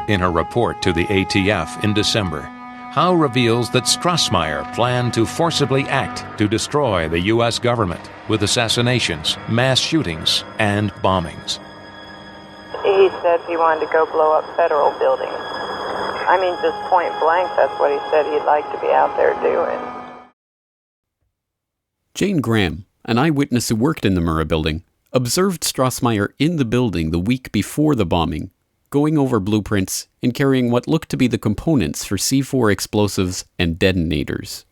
In her report to the ATF in December, Howe reveals that Strassmeyer planned to forcibly act to destroy the U.S. government with assassinations, mass shootings, and bombings. He said he wanted to go blow up federal buildings. I mean, just point blank, that's what he said he'd like to be out there doing. Jane Graham, an eyewitness who worked in the Murrah building, observed Strassmeyer in the building the week before the bombing, going over blueprints and carrying what looked to be the components for C4 explosives and detonators.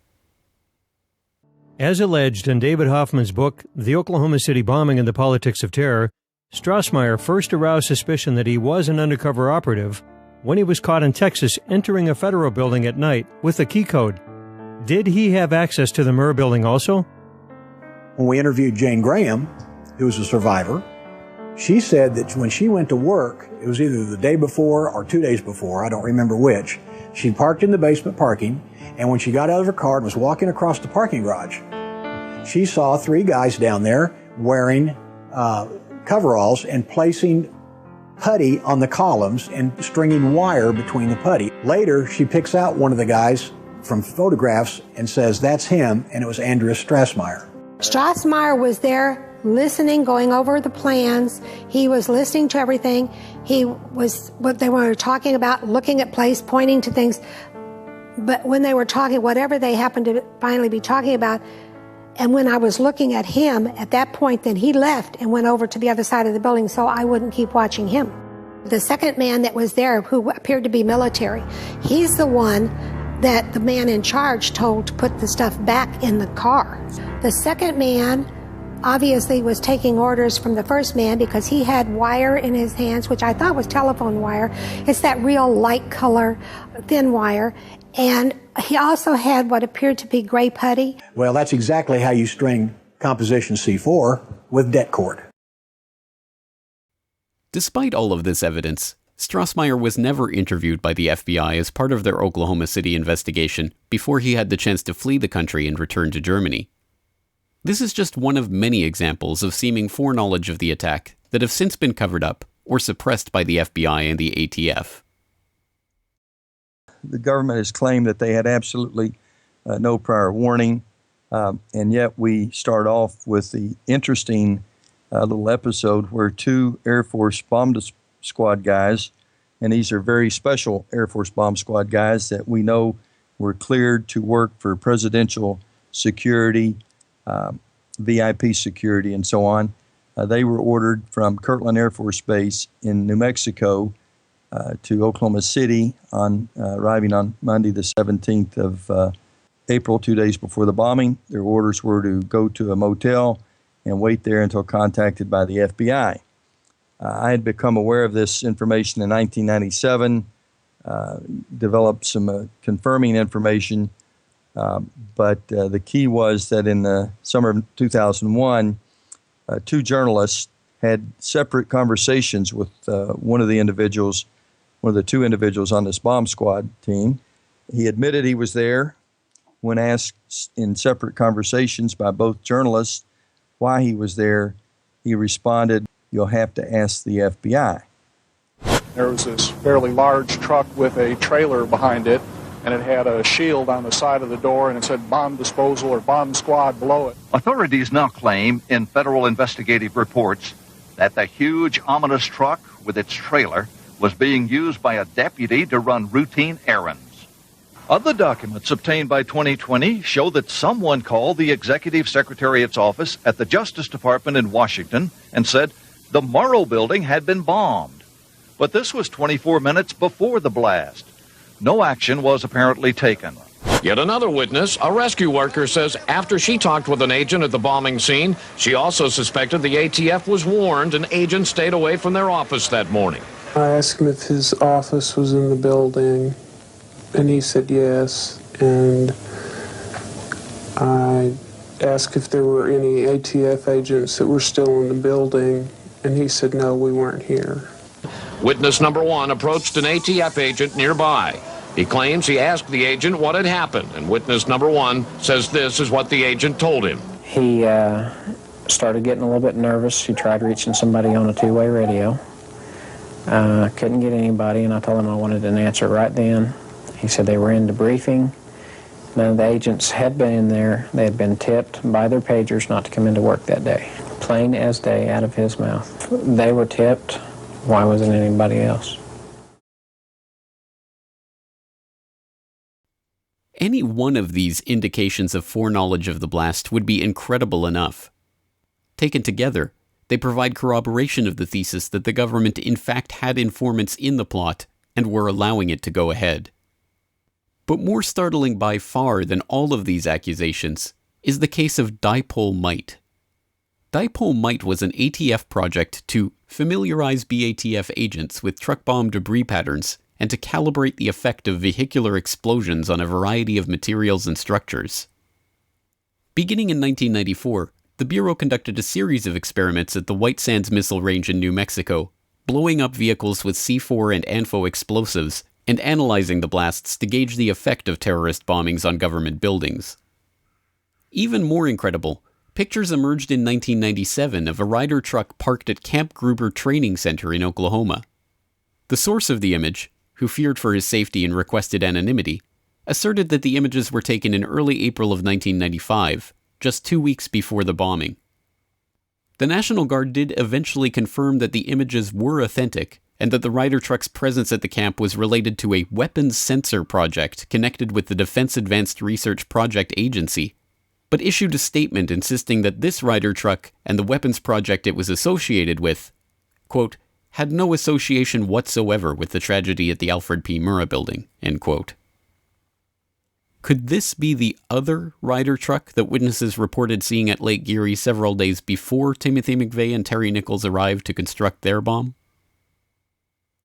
As alleged in David Hoffman's book, The Oklahoma City Bombing and the Politics of Terror, Strassmeyer first aroused suspicion that he was an undercover operative when he was caught in Texas entering a federal building at night with a key code. Did he have access to the Murrah building also? When we interviewed Jane Graham, who was a survivor, she said that when she went to work, it was either the day before or 2 days before, I don't remember which, she parked in the basement parking, and when she got out of her car and was walking across the parking garage, she saw 3 guys down there wearing coveralls and placing putty on the columns and stringing wire between the putty. Later, she picks out one of the guys from photographs and says, that's him, and it was Andreas Strassmeyer. Strassmeyer was there listening, going over the plans. He was listening to everything. He was what they were talking about, looking at place, pointing to things. But when they were talking, whatever they happened to finally be talking about, and when I was looking at him at that point, then he left and went over to the other side of the building so I wouldn't keep watching him. The second man that was there, who appeared to be military, he's the one that the man in charge told to put the stuff back in the car. The second man obviously was taking orders from the first man because he had wire in his hands, which I thought was telephone wire. It's that real light color, thin wire. And he also had what appeared to be gray putty. Well, that's exactly how you string composition C4 with det cord. Despite all of this evidence, Strassmeyer was never interviewed by the FBI as part of their Oklahoma City investigation before he had the chance to flee the country and return to Germany. This is just one of many examples of seeming foreknowledge of the attack that have since been covered up or suppressed by the FBI and the ATF. The government has claimed that they had absolutely no prior warning, and yet we start off with the interesting little episode where 2 Air Force bomb squad guys, and these are very special Air Force bomb squad guys that we know were cleared to work for presidential security, VIP security, and so on. They were ordered from Kirtland Air Force Base in New Mexico to Oklahoma City, arriving on Monday the 17th of April, 2 days before the bombing. Their orders were to go to a motel and wait there until contacted by the FBI. I had become aware of this information in 1997, developed some confirming information, but the key was that in the summer of 2001, 2 journalists had separate conversations with one of the 2 individuals on this bomb squad team. He admitted he was there. When asked in separate conversations by both journalists why he was there, he responded, you'll have to ask the FBI. There was this fairly large truck with a trailer behind it, and it had a shield on the side of the door, and it said bomb disposal or bomb squad below it. Authorities now claim in federal investigative reports that the huge, ominous truck with its trailer was being used by a deputy to run routine errands. Other documents obtained by 2020 show that someone called the Executive Secretariat's office at the Justice Department in Washington and said the Morrow building had been bombed. But this was 24 minutes before the blast. No action was apparently taken. Yet another witness, a rescue worker, says after she talked with an agent at the bombing scene, she also suspected the ATF was warned and agents stayed away from their office that morning. I asked him if his office was in the building, and he said yes, and I asked if there were any ATF agents that were still in the building, and he said no, we weren't here. Witness number one approached an ATF agent nearby. He claims he asked the agent what had happened, and witness number one says this is what the agent told him. He started getting a little bit nervous. He tried reaching somebody on a two-way radio. Couldn't get anybody, and I told him I wanted an answer right then. He said they were in debriefing. None of the agents had been in there. They had been tipped by their pagers not to come into work that day. Plain as day out of his mouth. They were tipped. Why wasn't anybody else? Any one of these indications of foreknowledge of the blast would be incredible enough. Taken together, they provide corroboration of the thesis that the government in fact had informants in the plot and were allowing it to go ahead. But more startling by far than all of these accusations is the case of Dipole Mite. Dipole Mite was an ATF project to familiarize BATF agents with truck bomb debris patterns and to calibrate the effect of vehicular explosions on a variety of materials and structures. Beginning in 1994, the Bureau conducted a series of experiments at the White Sands Missile Range in New Mexico, blowing up vehicles with C4 and ANFO explosives and analyzing the blasts to gauge the effect of terrorist bombings on government buildings. Even more incredible, pictures emerged in 1997 of a Ryder truck parked at Camp Gruber Training Center in Oklahoma. The source of the image, who feared for his safety and requested anonymity, asserted that the images were taken in early April of 1995, just 2 weeks before the bombing. The National Guard did eventually confirm that the images were authentic, and that the Ryder truck's presence at the camp was related to a weapons sensor project connected with the Defense Advanced Research Project Agency, but issued a statement insisting that this Ryder truck and the weapons project it was associated with, quote, had no association whatsoever with the tragedy at the Alfred P. Murrah building, end quote. Could this be the other Ryder truck that witnesses reported seeing at Lake Geary several days before Timothy McVeigh and Terry Nichols arrived to construct their bomb?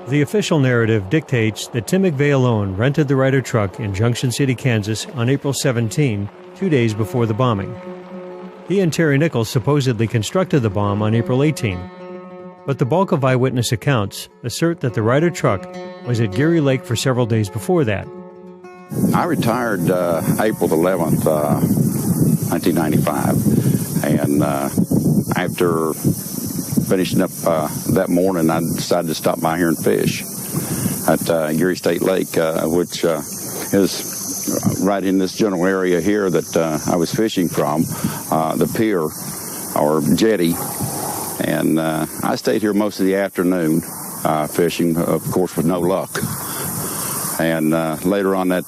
The official narrative dictates that Tim McVeigh alone rented the Ryder truck in Junction City, Kansas on April 17, 2 days before the bombing. He and Terry Nichols supposedly constructed the bomb on April 18. But the bulk of eyewitness accounts assert that the Ryder truck was at Geary Lake for several days before that. I retired April 11th, 1995, and after finishing up that morning, I decided to stop by here and fish at Geary State Lake, which is right in this general area here that I was fishing from, the pier or jetty. And I stayed here most of the afternoon fishing, of course, with no luck. And later on that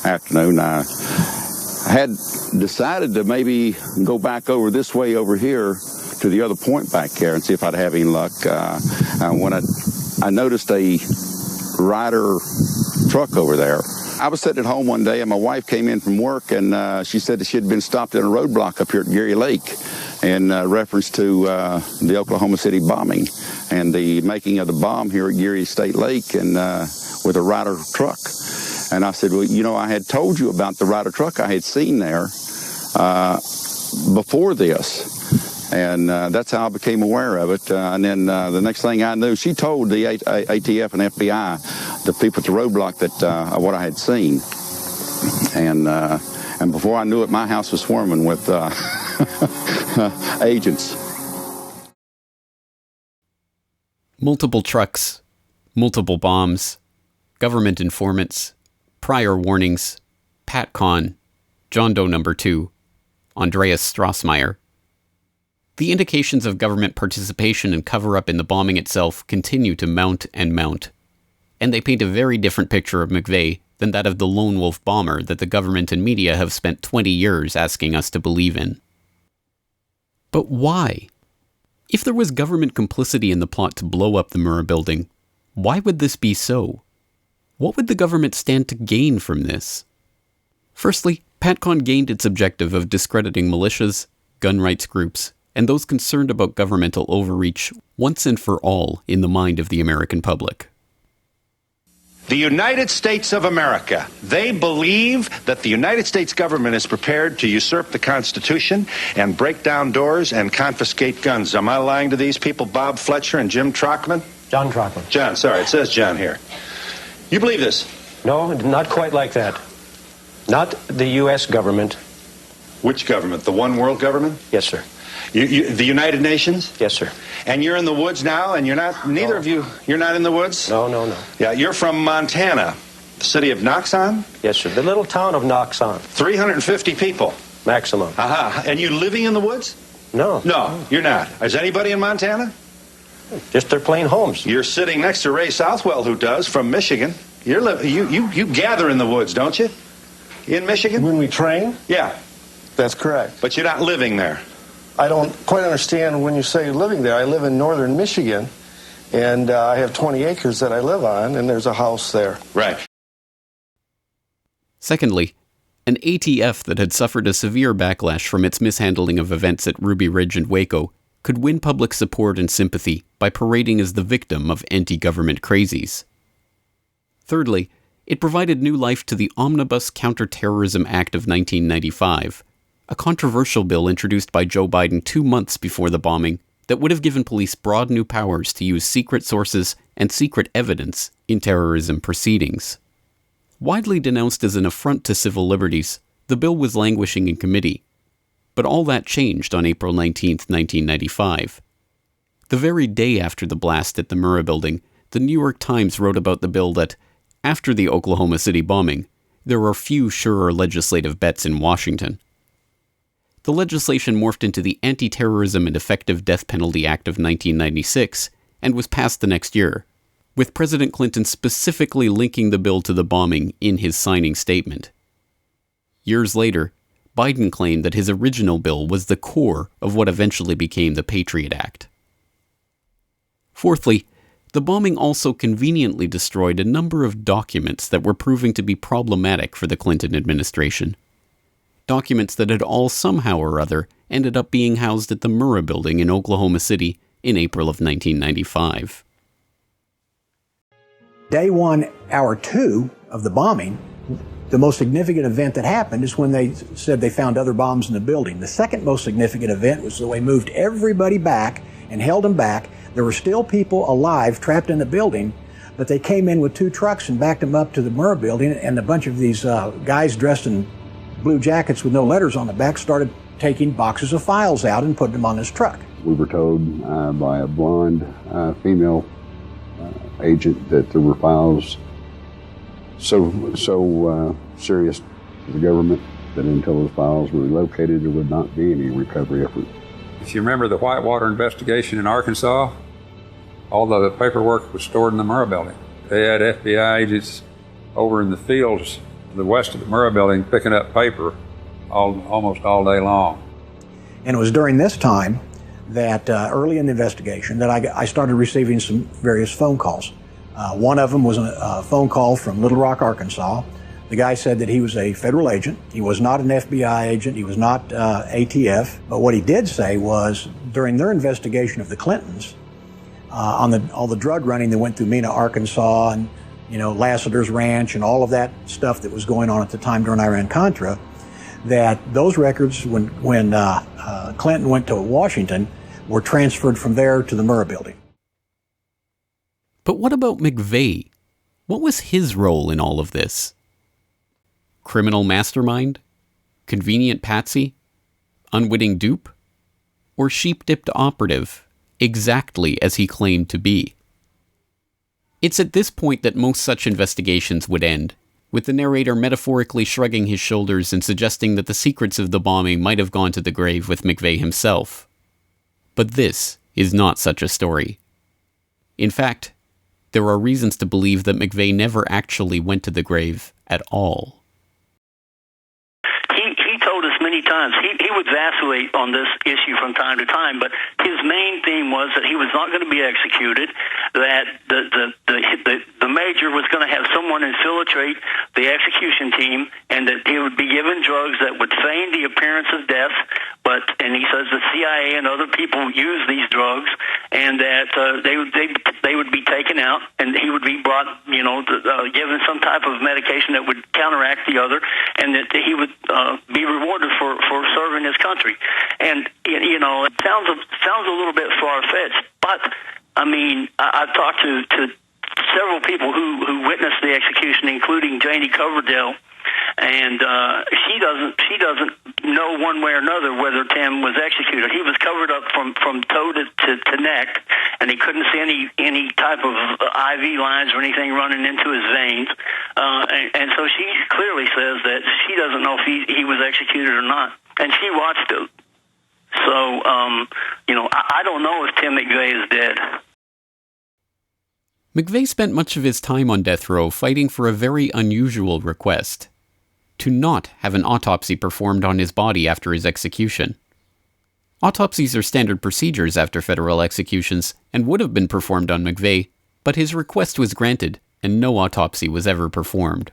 afternoon, I had decided to maybe go back over this way over here to the other point back there and see if I'd have any luck. When I noticed a Ryder truck over there. I was sitting at home one day and my wife came in from work and she said that she had been stopped in a roadblock up here at Geary Lake in reference to the Oklahoma City bombing and the making of the bomb here at Geary State Lake and with a Ryder truck. And I said, well, you know, I had told you about the Ryder truck I had seen there before this. And that's how I became aware of it. And then the next thing I knew, she told the ATF and FBI, the people at the roadblock, that what I had seen. And before I knew it, my house was swarming with agents. Multiple trucks, multiple bombs, government informants, prior warnings, Pat Kahn, John Doe No. 2, Andreas Strassmeyer. The indications of government participation and cover-up in the bombing itself continue to mount and mount, and they paint a very different picture of McVeigh than that of the lone wolf bomber that the government and media have spent 20 years asking us to believe in. But why? If there was government complicity in the plot to blow up the Murrah building, why would this be so? What would the government stand to gain from this? Firstly, PatCon gained its objective of discrediting militias, gun rights groups, and those concerned about governmental overreach once and for all in the mind of the American public. The United States of America, they believe that the United States government is prepared to usurp the Constitution and break down doors and confiscate guns. Am I lying to these people, Bob Fletcher and Jim Trockman? John Trockman. John, sorry, it says John here. You believe this? No, not quite like that. Not the U.S. government. Which government? The one world government? Yes, sir. The United Nations? Yes, sir. And you're in the woods now, and you're not, neither of you, you're not in the woods? No. Yeah, you're from Montana, the city of Noxon? Yes, sir. The little town of Noxon. 350 people? Maximum. Aha. And you living in the woods? No. No, you're not. Is anybody in Montana? Just their plain homes. You're sitting next to Ray Southwell, who does, from Michigan. You gather in the woods, don't you? In Michigan? When we train? Yeah. That's correct. But you're not living there. I don't quite understand when you say living there. I live in northern Michigan, and I have 20 acres that I live on, and there's a house there. Right. Secondly, an ATF that had suffered a severe backlash from its mishandling of events at Ruby Ridge and Waco could win public support and sympathy by parading as the victim of anti-government crazies. Thirdly, it provided new life to the Omnibus Counterterrorism Act of 1995, a controversial bill introduced by Joe Biden 2 months before the bombing that would have given police broad new powers to use secret sources and secret evidence in terrorism proceedings. Widely denounced as an affront to civil liberties, the bill was languishing in committee. But all that changed on April 19, 1995. The very day after the blast at the Murrah building, the New York Times wrote about the bill that, after the Oklahoma City bombing, there are few surer legislative bets in Washington. The legislation morphed into the Anti-Terrorism and Effective Death Penalty Act of 1996 and was passed the next year, with President Clinton specifically linking the bill to the bombing in his signing statement. Years later, Biden claimed that his original bill was the core of what eventually became the Patriot Act. Fourthly, the bombing also conveniently destroyed a number of documents that were proving to be problematic for the Clinton administration. Documents that had all somehow or other ended up being housed at the Murrah building in Oklahoma City in April of 1995. Day 1, hour 2 of the bombing, the most significant event that happened is when they said they found other bombs in the building. The second most significant event was that they moved everybody back and held them back. There were still people alive trapped in the building, but they came in with 2 trucks and backed them up to the Murrah building, and a bunch of these guys dressed in blue jackets with no letters on the back started taking boxes of files out and putting them on this truck. We were told by a blonde female agent that there were files so serious to the government that until those files were located, there would not be any recovery effort. If you remember the Whitewater investigation in Arkansas, all the paperwork was stored in the Murrah building. They had FBI agents over in the fields to the west of the Murrah building picking up paper almost all day long. And it was during this time that early in the investigation that I started receiving some various phone calls. One of them was a phone call from Little Rock, Arkansas. The guy said that he was a federal agent. He was not an FBI agent. He was not ATF. But what he did say was during their investigation of the Clintons, on all the drug running that went through Mena, Arkansas, and Lassiter's Ranch and all of that stuff that was going on at the time during Iran-Contra, that those records, when Clinton went to Washington, were transferred from there to the Murrah building. But what about McVeigh? What was his role in all of this? Criminal mastermind? Convenient patsy? Unwitting dupe? Or sheep-dipped operative, exactly as he claimed to be? It's at this point that most such investigations would end, with the narrator metaphorically shrugging his shoulders and suggesting that the secrets of the bombing might have gone to the grave with McVeigh himself. But this is not such a story. In fact, there are reasons to believe that McVeigh never actually went to the grave at all. He told us many times he would vacillate on this issue from time to time, but his main theme was that he was not going to be executed, that the major was going to have someone infiltrate the execution team, and that he would be given drugs that would feign the appearance of death, and he says the CIA and other people use these drugs, and that they would be taken out, and he would be brought, given some type of medication that would counteract the other, and that he would be rewarded for serving his country. And it sounds a little bit far-fetched, but I mean, I've talked to several people who witnessed the execution, including Janie Coverdale, and she doesn't know one way or another whether Tim was executed. He was covered up from toe to neck, and he couldn't see any type of IV lines or anything running into his veins. And so she clearly says that she doesn't know if he was executed or not, and she watched it. So, I don't know if Tim McVeigh is dead. McVeigh spent much of his time on death row fighting for a very unusual request: to not have an autopsy performed on his body after his execution. Autopsies are standard procedures after federal executions and would have been performed on McVeigh, but his request was granted and no autopsy was ever performed.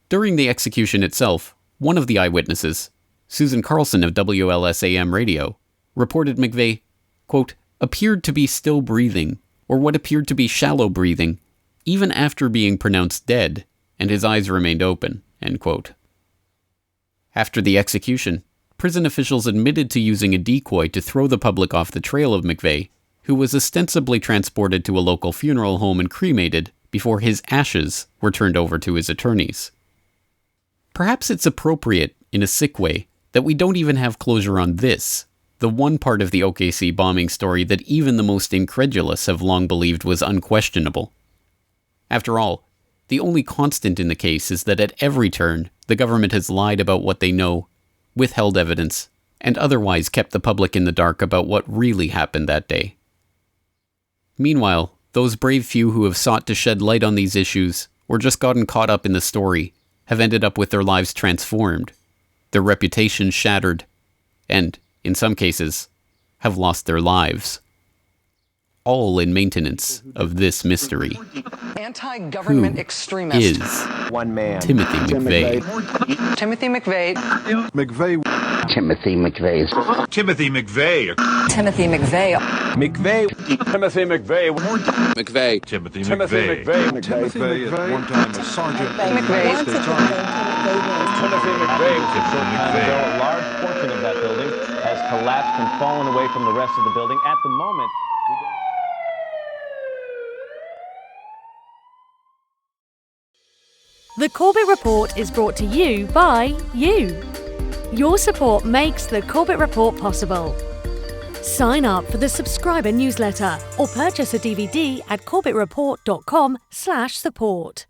During the execution itself, one of the eyewitnesses, Susan Carlson of WLSAM radio, reported McVeigh, quote, appeared to be still breathing, or what appeared to be shallow breathing, even after being pronounced dead, and his eyes remained open, end quote. After the execution, prison officials admitted to using a decoy to throw the public off the trail of McVeigh, who was ostensibly transported to a local funeral home and cremated before his ashes were turned over to his attorneys. Perhaps it's appropriate, in a sick way, that we don't even have closure on this, the one part of the OKC bombing story that even the most incredulous have long believed was unquestionable. After all, the only constant in the case is that at every turn, the government has lied about what they know, withheld evidence, and otherwise kept the public in the dark about what really happened that day. Meanwhile, those brave few who have sought to shed light on these issues, or just gotten caught up in the story, have ended up with their lives transformed, their reputations shattered, and, in some cases, have lost their lives. All in maintenance of this mystery. Anti-government extremist. Is one man. Timothy McVeigh. Timothy McVeigh. McVeigh. Timothy McVeigh. Timothy McVeigh. Timothy McVeigh. McVeigh. Timothy McVeigh. McVeigh. Timothy McVeigh. Timothy McVeigh, at one time a sergeant in the McVeigh. United States Army. Timothy McVeigh. A large portion of that building has collapsed and fallen away from the rest of the building. At the moment, The Corbett Report is brought to you by you. Your support makes the Corbett Report possible. Sign up for the subscriber newsletter or purchase a DVD at corbettreport.com/support.